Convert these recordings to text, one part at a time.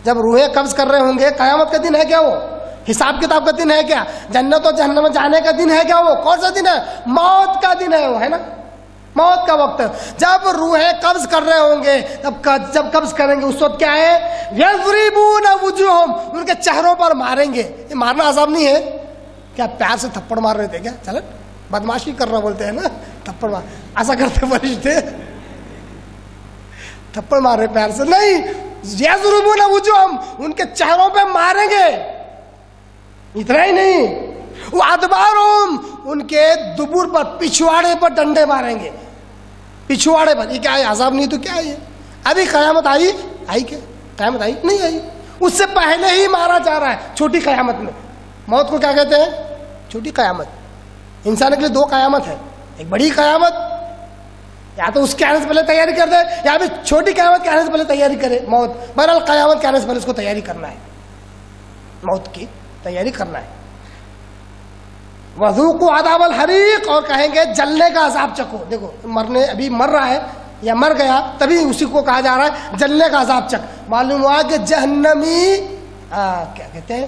جب روحیں قبض کر رہے ہوں گے، قیامت کا دن ہے کیا وہ؟ حساب کتاب کا دن ہے کیا؟ جنت و جہنم میں جانے کا دن ہے کیا وہ؟ کون سا دن ہے؟ موت کا دن ہے وہ، ہے نا؟ موت کا وقت ہے جب روحیں قبض کر رہے ہوں گے، جب قبض کریں گے اس وقت کیا ہے؟ یضربون وجوہہم، ان کے چہروں پر ماریں گے۔ یہ مارنا عذاب نہیں ہے کیا؟ پیار سے تھپڑ مار رہے تھے کیا؟ چلو بدماشی کر رہا بولتے ہیں نا، تھپڑ مار، ایسا کرتے فرشتے، تھپڑ مار رہے پیار سے نہیں، یضربون وجوہہم، ان کے چہروں پہ ماریں گے۔ اتنا ہی نہیں، وادبارہم، ان کے دبر پر، پچھواڑے پر ڈنڈے ماریں گے، پچھواڑے پر۔ یہ کیا ہے؟ عذاب نہیں تو کیا ہے؟ ابھی قیامت آئی کیا؟ قیامت آئی نہیں آئی، اس سے پہلے ہی مارا جا رہا ہے چھوٹی قیامت میں۔ موت کو کیا کہتے ہیں؟ چھوٹی قیامت۔ انسان کے لیے دو قیامت ہے، ایک بڑی قیامت، یا تو اس کے آنے سے پہلے تیاری کر دے، یا پھر چھوٹی قیامت کے آنے سے پہلے تیاری کرے۔ موت بہرحال قیامت کے آنے سے پہلے اس کو تیاری کرنا ہے، موت کی تیاری کرنا ہے۔ وذوقوا عذاب الحریق، اور کہیں گے جلنے کا عذاب چکھو۔ دیکھو مرنے، ابھی مر رہا ہے یا مر گیا تبھی اسی کو کہا جا رہا ہے جلنے کا عذاب چکھ۔ معلوم ہوا کہ جہنمی کیا کہتے ہیں،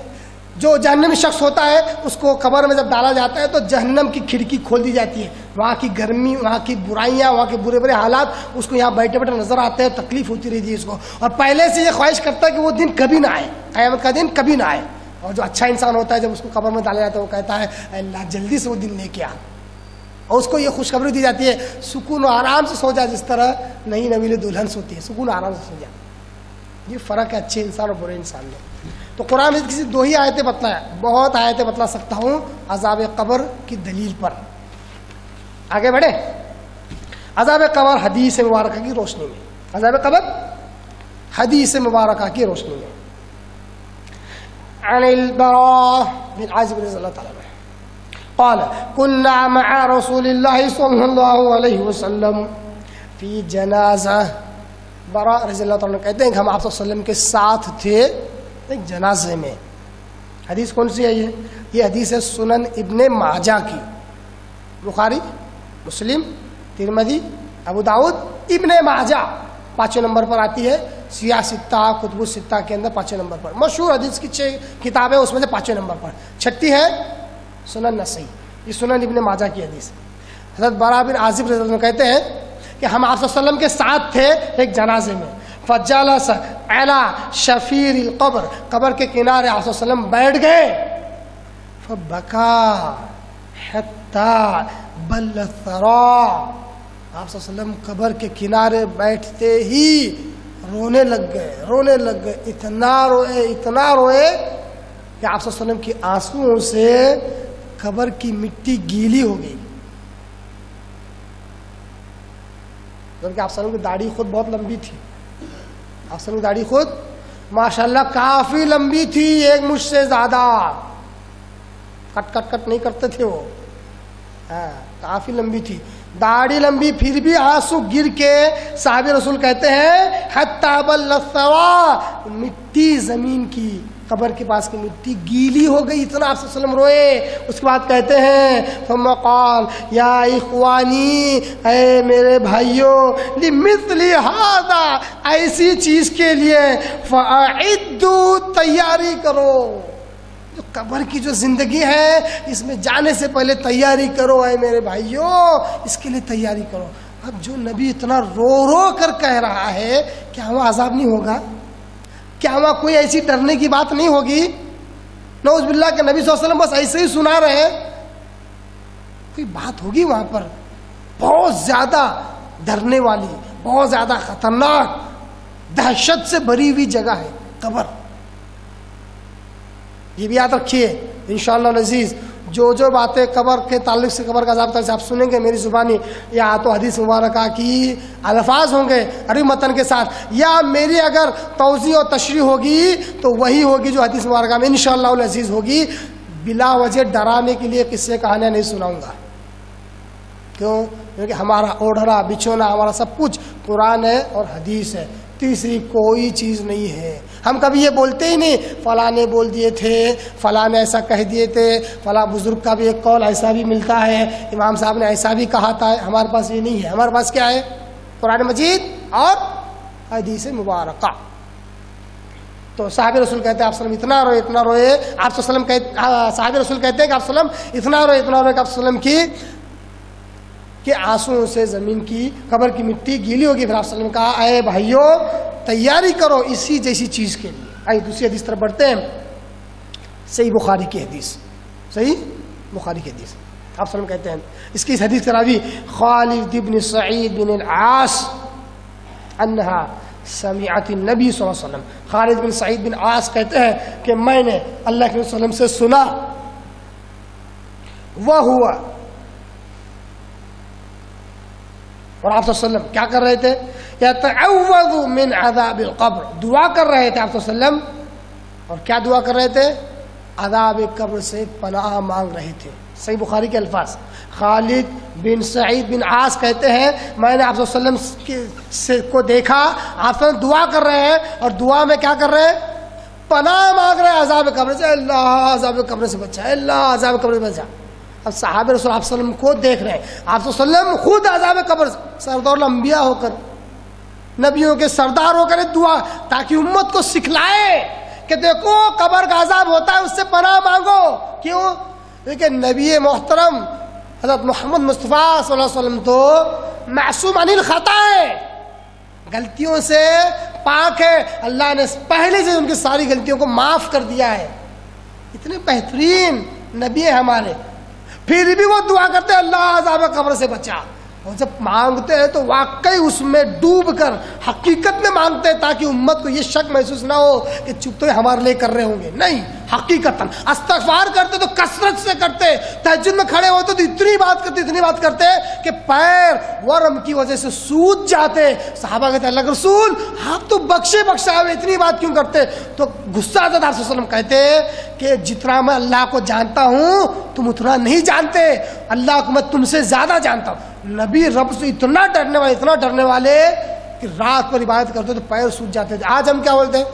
جو جہنمی شخص ہوتا ہے اس کو قبر میں جب ڈالا جاتا ہے تو جہنم کی کھڑکی کھول دی جاتی ہے، وہاں کی گرمی، وہاں کی برائیاں، وہاں کے برے برے حالات اس کو یہاں بیٹھے بیٹھے نظر آتے ہیں، تکلیف ہوتی رہتی ہے اس کو، اور پہلے سے یہ خواہش کرتا ہے کہ وہ دن کبھی نہ آئے، قیامت کا دن کبھی نہ آئے۔ اور جو اچھا انسان ہوتا ہے جب اس کو قبر میں ڈالا جاتا ہے وہ کہتا ہے اے اللہ جلدی سے وہ دن لے کے آ، اور اس کو یہ خوشخبری دی جاتی ہے سکون و آرام سے سو جا، جس طرح نئی نویل دلہن سوتی ہے، سکون و آرام سے سو جا۔ یہ فرق ہے اچھے انسان اور برے انسان میں۔ تو قرآن میں کسی دو ہی آیتیں بتلایا، بہت آیتیں بتلا سکتا ہوں عذاب قبر کی دلیل پر۔ آگے بڑھے، عذاب قبر حدیث مبارکہ کی روشنی میں، عذاب قبر حدیث مبارکہ کی روشنی میں۔ عن البراء بن عازب رضی اللہ تعالیٰ عنہ قال كنا مع رسول الله صلی اللہ علیہ وسلم فی جنازہ۔ براء رضی اللہ تعالیٰ عنہ کہتے ہیں کہ ہم آپ صلی اللہ علیہ وسلم کے ساتھ تھے ایک جنازے میں۔ حدیث کون سی ہے یہ حدیث ہے سنن ابن ماجہ کی، بخاری، مسلم، ترمذی، ابو داؤد، ابن ماجہ 5 نمبر پر آتی ہے، سیاہ ستہ، کتب الستہ کے اندر 5 نمبر پر، مشہور حدیث کی 6 کتابیں اس میں سے 5 نمبر پر، 6 ہے سنن نسائی، یہ سنن ابن ماجہ کی حدیث ہے۔ حضرت براء بن عازب رضی اللہ عنہ کہتے ہیں کہ ہم آپ صلی اللہ علیہ وسلم کے ساتھ تھے ایک جنازے میں، فجلس علی شفیر القبر، قبر کے کنارے آپ صلی اللہ علیہ وسلم بیٹھ گئے، فبکا حتی بل الثرى، آپ صلی اللہ علیہ وسلم قبر کے کنارے بیٹھتے ہی رونے لگ گئے، اتنا روئے کہ آپ صلی اللہ علیہ وسلم کی آنسوؤں سے قبر کی مٹی گیلی ہو گئی، جبکہ آپ صلی اللہ علیہ وسلم کی داڑھی خود بہت لمبی تھی، آپ صلی اللہ علیہ وسلم کی داڑھی خود ماشاءاللہ کافی لمبی تھی، ایک مجھ سے زیادہ، کٹ نہیں کرتے تھے وہ، کافی لمبی تھی داڑھی لمبی، پھر بھی آنسو گر کے صحابی رسول کہتے ہیں حتی بل الثرى، مٹی زمین کی، قبر کے پاس کی مٹی گیلی ہو گئی، اتنا آپ صلی اللہ علیہ وسلم روئے۔ اس کے بعد کہتے ہیں ثم قال یا اخوانی، اے میرے بھائیوں، لمثل ھذا، ایسی چیز کے لیے فاعدوا، تیاری کرو، جو قبر کی جو زندگی ہے اس میں جانے سے پہلے تیاری کرو، اے میرے بھائیوں اس کے لیے تیاری کرو۔ اب جو نبی اتنا رو کر کہہ رہا ہے، کیا وہاں عذاب نہیں ہوگا؟ کیا وہاں کوئی ایسی ڈرنے کی بات نہیں ہوگی؟ نعوذ باللہ کہ نبی صلی اللہ علیہ وسلم بس ایسے ہی سنا رہے ہیں، کوئی بات ہوگی وہاں پر بہت زیادہ ڈرنے والی، بہت زیادہ خطرناک، دہشت سے بھری ہوئی جگہ ہے قبر۔ یہ بھی یاد رکھیے انشاءاللہ العزیز، جو باتیں قبر کے تعلق سے، قبر کا عذاب سے آپ سنیں گے میری زبانی، یا تو حدیث مبارکہ کی الفاظ ہوں گے عربی متن کے ساتھ، یا میری اگر توضیح اور تشریح ہوگی تو وہی ہوگی جو حدیث مبارکہ میں انشاءاللہ العزیز ہوگی۔ بلا وجہ ڈرانے کے لیے قصے کہانیاں نہیں سناؤں گا، کیوں؟ کیونکہ ہمارا اوڑھنا بچھونا، ہمارا سب کچھ قرآن ہے اور حدیث ہے، تیسری کوئی چیز نہیں ہے۔ ہم کبھی یہ بولتے ہی نہیں فلاں نے بول دیے تھے، فلاں نے ایسا کہہ دیے تھے، فلاں بزرگ کا بھی ایک قول ایسا بھی ملتا ہے، امام صاحب نے ایسا بھی کہا تھا، ہمارے پاس یہ نہیں ہے۔ ہمارے پاس کیا ہے؟ قرآن مجید اور حدیث مبارکہ۔ تو صحابہ رسول کہتے ہیں آپ وسلم اتنا روئے اتنا روئے. آپ وسلم صحابہ رسول کہتے ہیں کہ آپ وسلم اتنا روئے کہ آپ وسلم کہ آنسوؤں سے زمین کی قبر کی مٹی گیلی ہوگی. پھر آپ وسلم نے کہا اے بھائیو تیاری کرو اسی جیسی چیز کے لیے. آئیے دوسری حدیث طرف بڑھتے ہیں. صحیح بخاری کی حدیث, صحیح بخاری کی حدیث. آپ وسلم کہتے ہیں اس کی اس حدیث کا راوی خالد بن سعید بن العاص انہا سمعت النبی صلی اللہ علیہ وسلم. خالد بن سعید بن عاص کہتے ہیں کہ میں نے اللہ کے وسلم سے سنا وہ ہوا, اور آپ صلی اللہ علیہ وسلم کیا کر رہے تھے؟ یتعوذ من عذاب القبر, دعا کر رہے تھے آپ صلی اللہ علیہ وسلم. اور کیا دعا کر رہے تھے؟ عذاب قبر سے پناہ مانگ رہے تھے. صحیح بخاری کے الفاظ. خالد بن سعید بن عاص کہتے ہیں میں نے آپ صلی اللہ علیہ وسلم کو دیکھا, آپ صلی اللہ علیہ وسلم دعا کر رہے ہیں اور دعا میں کیا کر رہے ہیں؟ پناہ مانگ رہے ہیں عذاب قبر سے. اللہ عذاب قبر سے بچا, اللہ عذاب قبر سے بچا. اب صحابہ رسول آپ صلی اللہ علیہ وسلم کو دیکھ رہے ہیں, آپ صلی اللہ علیہ وسلم خود عذاب قبر سے سردار الانبیاء ہو کر, نبیوں کے سردار ہو کر دعا, تاکہ امت کو سکھلائے کہ دیکھو قبر کا عذاب ہوتا ہے, اس سے پناہ مانگو. کیوں؟ لیکن نبی محترم حضرت محمد مصطفیٰ صلی اللہ علیہ وسلم تو معصوم عن الخطا ہے, غلطیوں سے پاک ہے. اللہ نے پہلے سے ان کی ساری غلطیوں کو معاف کر دیا ہے. اتنے بہترین نبی ہیں ہمارے, پھر بھی وہ دعا کرتے ہیں اللہ عذاب قبر سے بچا. اور جب مانگتے ہیں تو واقعی اس میں ڈوب کر حقیقت میں مانگتے ہیں, تاکہ امت کو یہ شک محسوس نہ ہو کہ چپ تو ہمارے لیے کر رہے ہوں گے. نہیں, حقیقتاً استغفار کرتے تو کثرت سے کرتے, تہجد میں کھڑے ہوتے تو اتنی بات کرتے کہ پیر ورم کی وجہ سے سوج جاتے. صحابہ کہتے اللہ کے رسول آپ تو بخشے بخشا ہوئے, اتنی بات کیوں کرتے؟ تو غصہ آتا تھا. آپ صلی اللہ علیہ وسلم کہتے کہ جتنا میں اللہ کو جانتا ہوں تم اتنا نہیں جانتے, اللہ کو میں تم سے زیادہ جانتا ہوں. نبی رب سے اتنا ڈرنے والے کہ رات پر عبادت کرتے تو پیر سوج جاتے تھے. آج ہم کیا بولتے ہیں؟